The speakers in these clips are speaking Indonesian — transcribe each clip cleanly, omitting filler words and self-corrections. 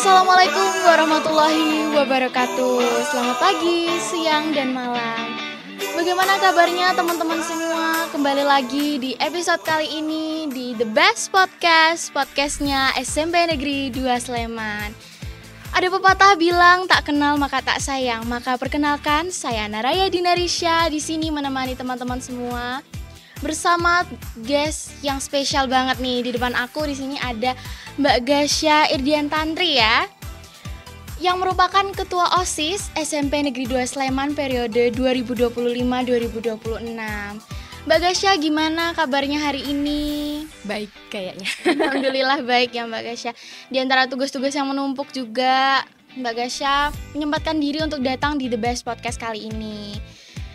Assalamualaikum warahmatullahi wabarakatuh. Selamat pagi, siang, dan malam. Bagaimana kabarnya teman-teman semua? Kembali lagi di episode kali ini di The Best Podcast, podcastnya SMP Negeri 2 Sleman. Ada pepatah bilang tak kenal maka tak sayang. Maka perkenalkan, saya Naraya Dinarisha di sini menemani teman-teman semua bersama guest yang spesial banget nih. Di depan aku di sini ada Mbak Gasya Irdiantantri ya, yang merupakan Ketua OSIS SMP Negeri 2 Sleman periode 2025-2026. Mbak Gasya, gimana kabarnya hari ini? Baik kayaknya. Alhamdulillah baik ya Mbak Gasya. Di antara tugas-tugas yang menumpuk juga, Mbak Gasya menyempatkan diri untuk datang di The Best Podcast kali ini.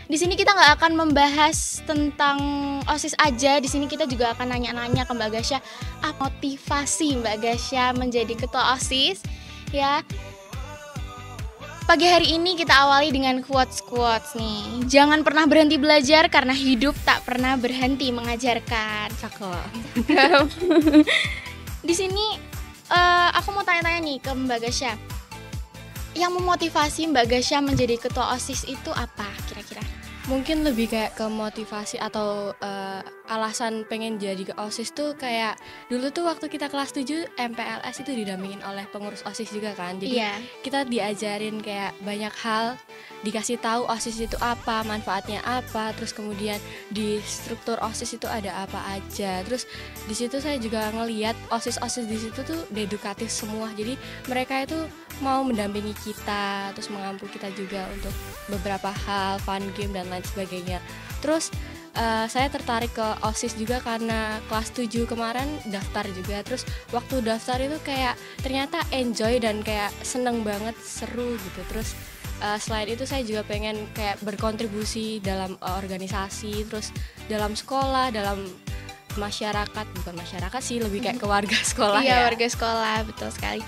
Di sini kita nggak akan membahas tentang OSIS aja. Di sini kita juga akan nanya-nanya ke Mbak Gasya, apa motivasi Mbak Gasya menjadi Ketua OSIS ya. Pagi hari ini kita awali dengan quotes nih. Jangan pernah berhenti belajar karena hidup tak pernah berhenti mengajarkan. Cakep. Di sini aku mau tanya-tanya nih ke Mbak Gasya. Yang memotivasi Mbak Gasya menjadi Ketua OSIS itu apa kira-kira? Mungkin lebih kayak ke motivasi atau alasan pengen jadi ke OSIS tuh kayak dulu tuh waktu kita kelas 7 MPLS itu didampingin oleh pengurus OSIS juga kan. Jadi kita diajarin kayak banyak hal, dikasih tahu OSIS itu apa, manfaatnya apa, terus kemudian di struktur OSIS itu ada apa aja. Terus di situ saya juga ngelihat OSIS di situ tuh edukatif semua. Jadi mereka itu mau mendampingi kita, terus mengampu kita juga untuk beberapa hal, fun game dan lain sebagainya. Terus saya tertarik ke OSIS juga karena kelas 7 kemarin daftar juga. Terus waktu daftar itu kayak ternyata enjoy dan kayak seneng banget, seru gitu. Terus selain itu saya juga pengen kayak berkontribusi dalam organisasi, terus dalam sekolah, dalam masyarakat, bukan masyarakat sih, lebih kayak ke warga sekolah. Iya, warga sekolah, betul sekali.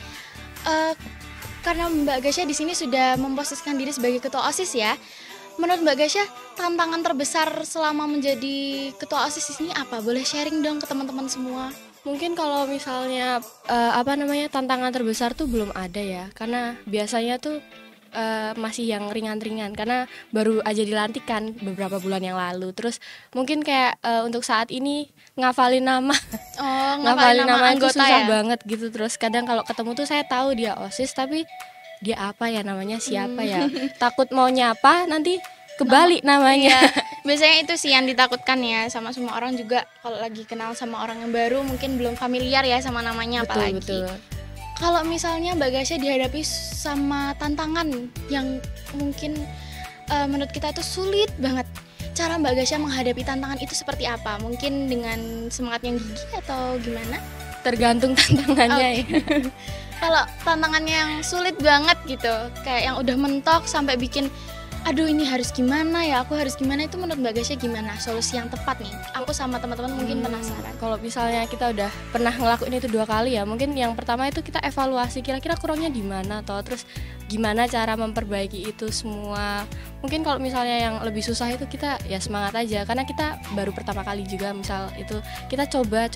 Karena Mbak Gasya di sini sudah memposisikan diri sebagai Ketua OSIS ya. Menurut Mbak Gasya, tantangan terbesar selama menjadi Ketua OSIS di sini apa? Boleh sharing dong ke teman-teman semua. Mungkin kalau misalnya tantangan terbesar tuh belum ada ya. Karena biasanya tuh masih yang ringan-ringan karena baru aja dilantik kan beberapa bulan yang lalu. Terus mungkin kayak untuk saat ini ngafalin nama. Ngafalin nama itu susah banget gitu. Terus kadang kalau ketemu tuh saya tahu dia OSIS tapi dia apa ya namanya, siapa ya. Takut mau nyapa nanti kebalik namanya. Iya. Biasanya itu sih yang ditakutkan ya, sama semua orang juga kalau lagi kenal sama orang yang baru mungkin belum familiar ya sama namanya. Apalagi. Betul. Kalau misalnya Mbak Gasya dihadapi sama tantangan yang mungkin menurut kita itu sulit banget, cara Mbak Gasya menghadapi tantangan itu seperti apa? Mungkin dengan semangat yang gigih atau gimana? Tergantung tantangannya ya. Kalau tantangannya yang sulit banget gitu, kayak yang udah mentok sampai bikin aduh ini harus gimana ya, aku harus gimana, itu menurut Mbak Gasya gimana solusi yang tepat nih? Aku sama teman-teman mungkin penasaran. Kalau misalnya kita udah pernah ngelakuin itu 2 kali ya, mungkin yang pertama itu kita evaluasi kira-kira kurangnya di mana toh, terus gimana cara memperbaiki itu semua. Mungkin kalau misalnya yang lebih susah itu kita ya semangat aja karena kita baru pertama kali juga, misal itu kita coba.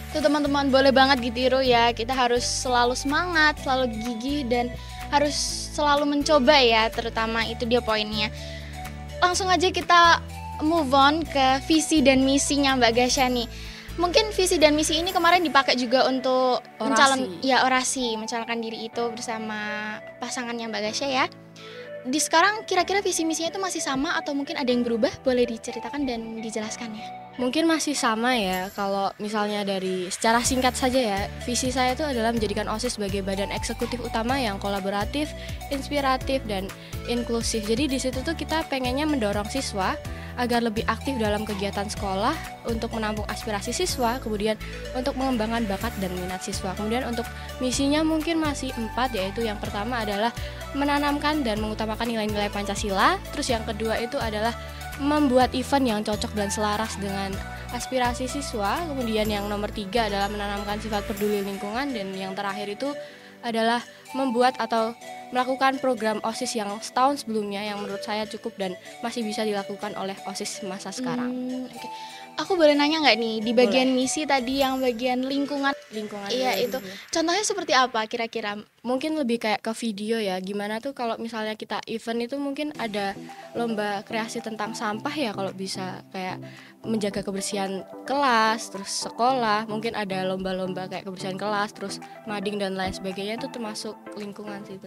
Tuh teman-teman, boleh banget ditiru ya. Kita harus selalu semangat, selalu gigih, dan harus selalu mencoba ya, terutama itu dia poinnya. Langsung aja kita move on ke visi dan misinya Mbak Gasya nih. Mungkin visi dan misi ini kemarin dipakai juga untuk orasi, mencalonkan diri itu bersama pasangannya Mbak Gasya ya. Di sekarang kira-kira visi misinya itu masih sama atau mungkin ada yang berubah? Boleh diceritakan dan dijelaskan ya. Mungkin masih sama ya. Kalau misalnya dari secara singkat saja ya, visi saya itu adalah menjadikan OSIS sebagai badan eksekutif utama yang kolaboratif, inspiratif, dan inklusif. Jadi di situ tuh kita pengennya mendorong siswa agar lebih aktif dalam kegiatan sekolah untuk menampung aspirasi siswa, kemudian untuk mengembangkan bakat dan minat siswa. Kemudian untuk misinya mungkin masih 4, yaitu yang pertama adalah menanamkan dan mengutamakan nilai-nilai Pancasila. Terus yang kedua itu adalah membuat event yang cocok dan selaras dengan aspirasi siswa. Kemudian yang nomor 3 adalah menanamkan sifat peduli lingkungan. Dan yang terakhir itu adalah membuat atau melakukan program OSIS yang setahun sebelumnya yang menurut saya cukup dan masih bisa dilakukan oleh OSIS masa sekarang. Okay. Aku boleh nanya nggak nih di bagian misi tadi yang bagian lingkungan? Iya itu. Contohnya seperti apa kira-kira? Mungkin lebih kayak ke video ya. Gimana tuh kalau misalnya kita event itu mungkin ada lomba kreasi tentang sampah ya, kalau bisa kayak menjaga kebersihan kelas, terus sekolah, mungkin ada lomba-lomba kayak kebersihan kelas, terus mading dan lain sebagainya, itu termasuk lingkungan sih.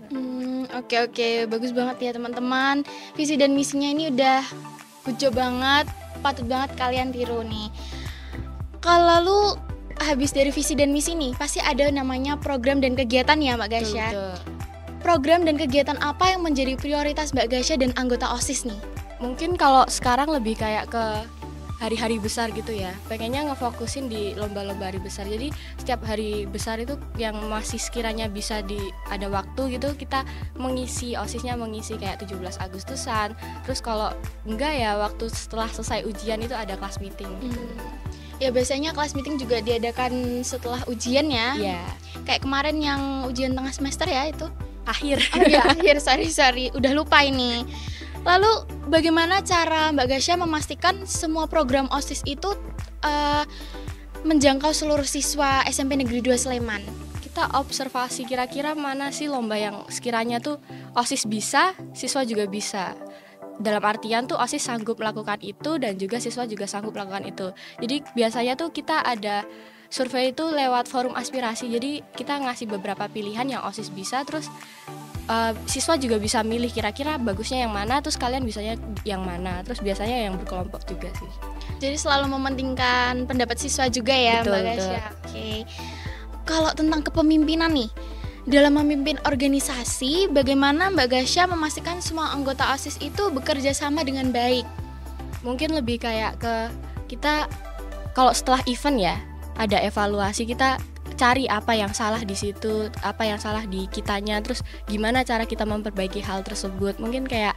Oke, bagus banget ya teman-teman. Visi dan misinya ini udah lucu banget, patut banget kalian tiru nih. Kalau lu habis dari visi dan misi nih, pasti ada namanya program dan kegiatan ya Mbak Gasya. Program dan kegiatan apa yang menjadi prioritas Mbak Gasya dan anggota OSIS nih? Mungkin kalau sekarang lebih kayak ke hari-hari besar gitu ya, pengennya ngefokusin di lomba-lomba hari besar. Jadi setiap hari besar itu yang masih sekiranya bisa ada waktu gitu, kita mengisi OSISnya, mengisi kayak 17 Agustusan. Terus kalau enggak ya waktu setelah selesai ujian itu ada kelas meeting gitu. Ya biasanya kelas meeting juga diadakan setelah ujian ya. Iya. Kayak kemarin yang ujian tengah semester ya itu. Akhir. Oh ya akhir, sorry, udah lupa ini. Lalu bagaimana cara Mbak Gasya memastikan semua program OSIS itu menjangkau seluruh siswa SMP Negeri 2 Sleman? Kita observasi kira-kira mana sih lomba yang sekiranya tuh OSIS bisa, siswa juga bisa. Dalam artian tuh OSIS sanggup melakukan itu dan juga siswa juga sanggup melakukan itu. Jadi biasanya tuh kita ada survei itu lewat forum aspirasi. Jadi kita ngasih beberapa pilihan yang OSIS bisa, terus siswa juga bisa milih kira-kira bagusnya yang mana, terus kalian bisanya yang mana, terus biasanya yang berkelompok juga sih. Jadi selalu mementingkan pendapat siswa juga ya. Betul, Mbak Gasya. Oke. Kalau tentang kepemimpinan nih, dalam memimpin organisasi, bagaimana Mbak Gasya memastikan semua anggota OSIS itu bekerja sama dengan baik? Mungkin lebih kayak ke kita kalau setelah event ya ada evaluasi, kita cari apa yang salah di situ, apa yang salah di kitanya, terus gimana cara kita memperbaiki hal tersebut. Mungkin kayak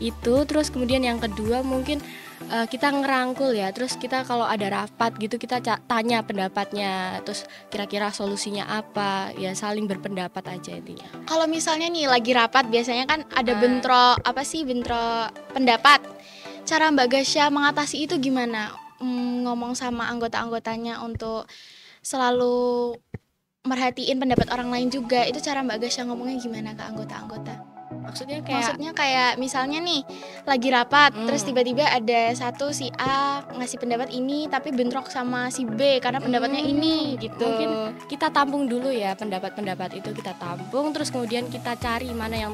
itu. Terus kemudian yang kedua mungkin kita ngerangkul ya, terus kita kalau ada rapat gitu kita tanya pendapatnya, terus kira-kira solusinya apa, ya saling berpendapat aja intinya. Kalau misalnya nih lagi rapat biasanya kan ada bentrok pendapat. Cara Mbak Gasya mengatasi itu gimana? Ngomong sama anggota-anggotanya untuk selalu merhatiin pendapat orang lain juga. Itu cara Mbak Gasya ngomongnya gimana ke anggota-anggota? Maksudnya kayak misalnya nih lagi rapat, terus tiba-tiba ada si A ngasih pendapat ini tapi bentrok sama si B karena pendapatnya ini gitu. Mungkin kita tampung dulu ya pendapat-pendapat itu, kita tampung, terus kemudian kita cari mana yang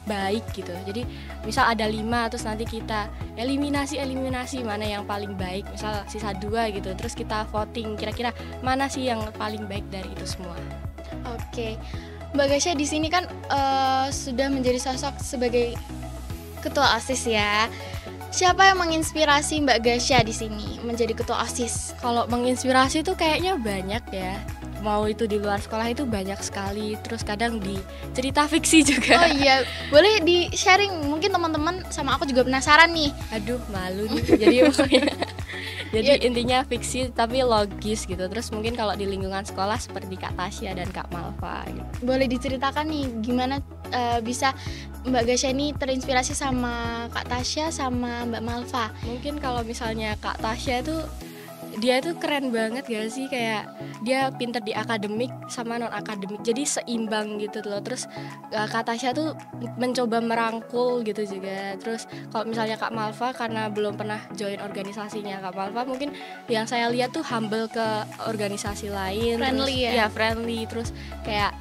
baik gitu. Jadi misal ada 5, terus nanti kita eliminasi mana yang paling baik, misal sisa 2 gitu, terus kita voting kira-kira mana sih yang paling baik dari itu semua. Oke. Mbak Gasya di sini kan sudah menjadi sosok sebagai ketua OSIS ya. Siapa yang menginspirasi Mbak Gasya di sini menjadi ketua OSIS? Kalau menginspirasi tuh kayaknya banyak ya. Mau itu di luar sekolah itu banyak sekali, terus kadang di cerita fiksi juga. Oh iya, boleh di sharing, mungkin teman-teman sama aku juga penasaran nih. Aduh malu nih. Jadi intinya fiksi tapi logis gitu. Terus mungkin kalau di lingkungan sekolah seperti Kak Tasya dan Kak Malva gitu. Boleh diceritakan nih gimana bisa Mbak Gasya ini terinspirasi sama Kak Tasya sama Mbak Malva? Mungkin kalau misalnya Kak Tasya tuh dia tuh keren banget gak sih, kayak dia pinter di akademik sama non akademik, jadi seimbang gitu loh. Terus Kak Tasya tuh mencoba merangkul gitu juga. Terus kalau misalnya Kak Malva, karena belum pernah join organisasinya Kak Malva, mungkin yang saya lihat tuh humble ke organisasi lain, friendly terus, ya friendly, terus kayak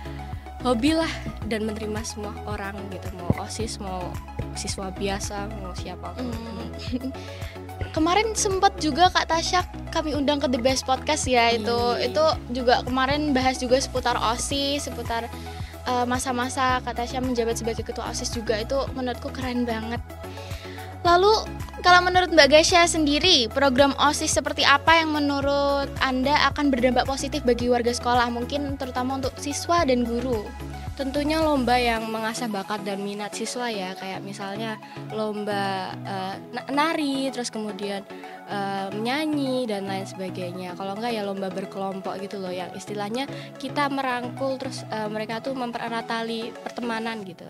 hobi lah dan menerima semua orang gitu, mau OSIS, mau siswa biasa, mau siapa. Kemarin sempat juga Kak Tasya kami undang ke The Best Podcast ya. Itu juga kemarin bahas juga seputar OSIS, seputar masa-masa Kak Tasya menjabat sebagai ketua OSIS juga. Itu menurutku keren banget. Lalu kalau menurut Mbak Gasya sendiri, program OSIS seperti apa yang menurut Anda akan berdampak positif bagi warga sekolah, mungkin terutama untuk siswa dan guru? Tentunya lomba yang mengasah bakat dan minat siswa ya, kayak misalnya lomba nari, terus kemudian menyanyi dan lain sebagainya. Kalau enggak ya lomba berkelompok gitu loh, yang istilahnya kita merangkul terus mereka tuh mempererat tali pertemanan gitu.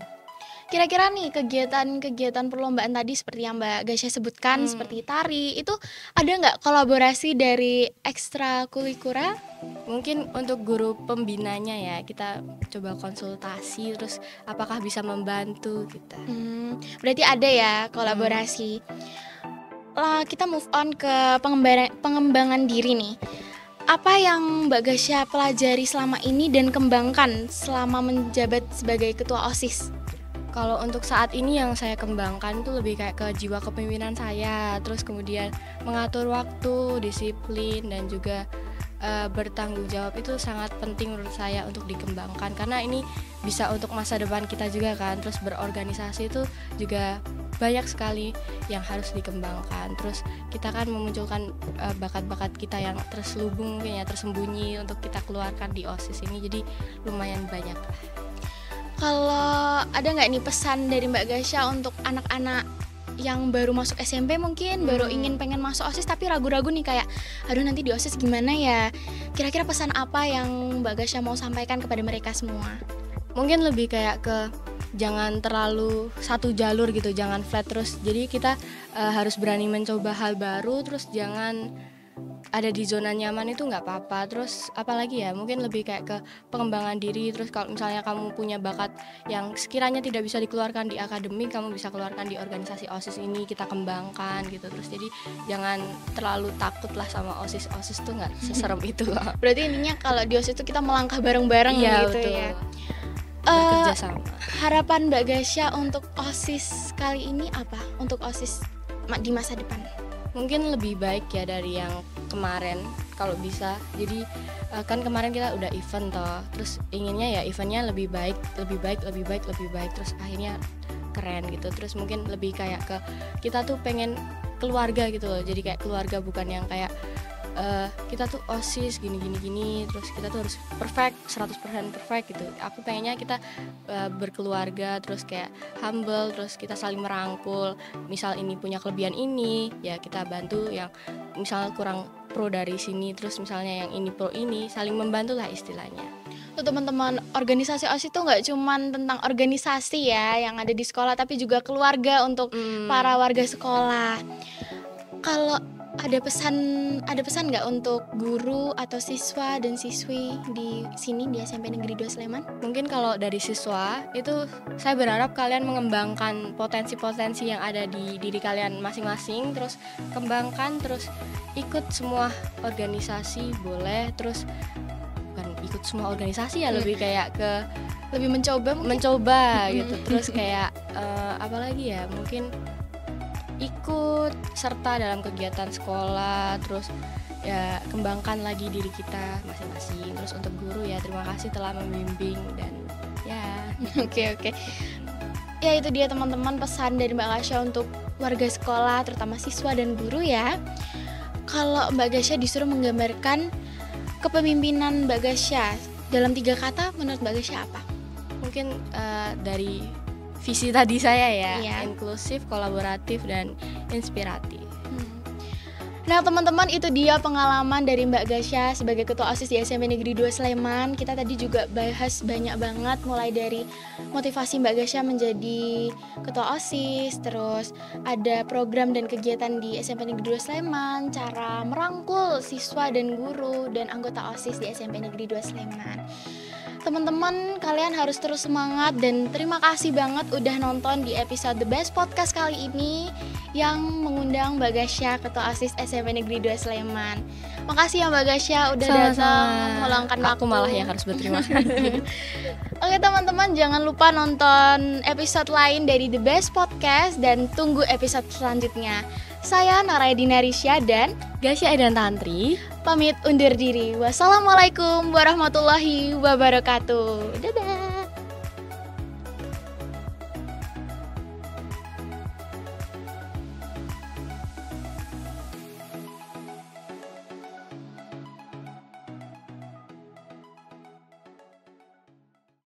Kira-kira nih kegiatan perlombaan tadi seperti yang Mbak Gasya sebutkan, seperti tari, itu ada nggak kolaborasi dari ekstrakurikuler? Mungkin untuk guru pembinanya ya, kita coba konsultasi terus apakah bisa membantu kita. Berarti ada ya kolaborasi. Kita move on ke pengembangan diri nih. Apa yang Mbak Gasya pelajari selama ini dan kembangkan selama menjabat sebagai ketua OSIS? Kalau untuk saat ini yang saya kembangkan itu lebih kayak ke jiwa kepemimpinan saya, terus kemudian mengatur waktu, disiplin, dan juga bertanggung jawab itu sangat penting menurut saya untuk dikembangkan, karena ini bisa untuk masa depan kita juga kan. Terus berorganisasi itu juga banyak sekali yang harus dikembangkan. Terus kita kan memunculkan bakat-bakat kita yang terselubung mungkin ya, tersembunyi untuk kita keluarkan di OSIS ini, jadi lumayan banyak lah. Kalau ada nggak nih pesan dari Mbak Gasya untuk anak-anak yang baru masuk SMP mungkin, baru pengen masuk OSIS tapi ragu-ragu nih kayak, aduh nanti di OSIS gimana ya? Kira-kira pesan apa yang Mbak Gasya mau sampaikan kepada mereka semua? Mungkin lebih kayak ke jangan terlalu satu jalur gitu, jangan flat terus. Jadi kita harus berani mencoba hal baru, terus jangan ada di zona nyaman itu nggak apa-apa. Terus apalagi ya, mungkin lebih kayak ke pengembangan diri. Terus kalau misalnya kamu punya bakat yang sekiranya tidak bisa dikeluarkan di akademik, kamu bisa keluarkan di organisasi OSIS ini, kita kembangkan gitu. Terus jadi jangan terlalu takut lah sama OSIS tuh nggak seserem itu loh. Berarti intinya kalau di OSIS itu kita melangkah bareng-bareng gitu betul. Ya. Bekerja sama. Harapan Mbak Gasya untuk OSIS kali ini apa? Untuk OSIS di masa depan? Mungkin lebih baik ya dari yang kemarin kalau bisa. Jadi kan kemarin kita udah event toh, terus inginnya ya eventnya lebih baik, terus akhirnya keren gitu. Terus mungkin lebih kayak ke kita tuh pengen keluarga gitu loh, jadi kayak keluarga, bukan yang kayak kita tuh OSIS gini, terus kita tuh harus perfect, 100% perfect gitu. Aku pengennya kita berkeluarga, terus kayak humble, terus kita saling merangkul. Misal ini punya kelebihan ini, ya kita bantu, yang misal kurang pro dari sini, terus misalnya yang ini pro ini, saling membantu lah istilahnya. Tuh teman-teman, organisasi OSIS itu nggak cuman tentang organisasi ya yang ada di sekolah, tapi juga keluarga untuk para warga sekolah. Kalau ada pesan nggak untuk guru atau siswa dan siswi di sini di SMP Negeri 2 Sleman? Mungkin kalau dari siswa itu saya berharap kalian mengembangkan potensi-potensi yang ada di diri kalian masing-masing, terus kembangkan, terus ikut semua organisasi boleh, terus bukan ikut semua organisasi ya, lebih kayak ke lebih mencoba gitu. Terus kayak apalagi ya, mungkin ikut serta dalam kegiatan sekolah, terus ya kembangkan lagi diri kita masing-masing. Terus untuk guru ya, terima kasih telah membimbing dan ya. Oke. Ya itu dia teman-teman pesan dari Mbak Gasya untuk warga sekolah, terutama siswa dan guru ya. Kalau Mbak Gasya disuruh menggambarkan kepemimpinan Mbak Gasya dalam 3 kata, menurut Mbak Gasya apa? Mungkin dari visi tadi saya ya, inklusif, kolaboratif, dan inspiratif. Nah teman-teman, itu dia pengalaman dari Mbak Gasya sebagai Ketua OSIS di SMP Negeri 2 Sleman. Kita tadi juga bahas banyak banget, mulai dari motivasi Mbak Gasya menjadi Ketua OSIS, terus ada program dan kegiatan di SMP Negeri 2 Sleman, cara merangkul siswa dan guru dan anggota OSIS di SMP Negeri 2 Sleman. Teman-teman, kalian harus terus semangat dan terima kasih banget udah nonton di episode The Best Podcast kali ini yang mengundang Mbak Gasya, Ketua OSIS SMP Negeri 2 Sleman. Makasih ya Mbak Gasya udah datang meluangkan waktu. Aku malah yang harus berterima kasih. Oke teman-teman, jangan lupa nonton episode lain dari The Best Podcast dan tunggu episode selanjutnya. Saya Naraydina Risya dan Gasya Edan Tantri pamit undur diri. Wassalamualaikum warahmatullahi wabarakatuh. Dadah.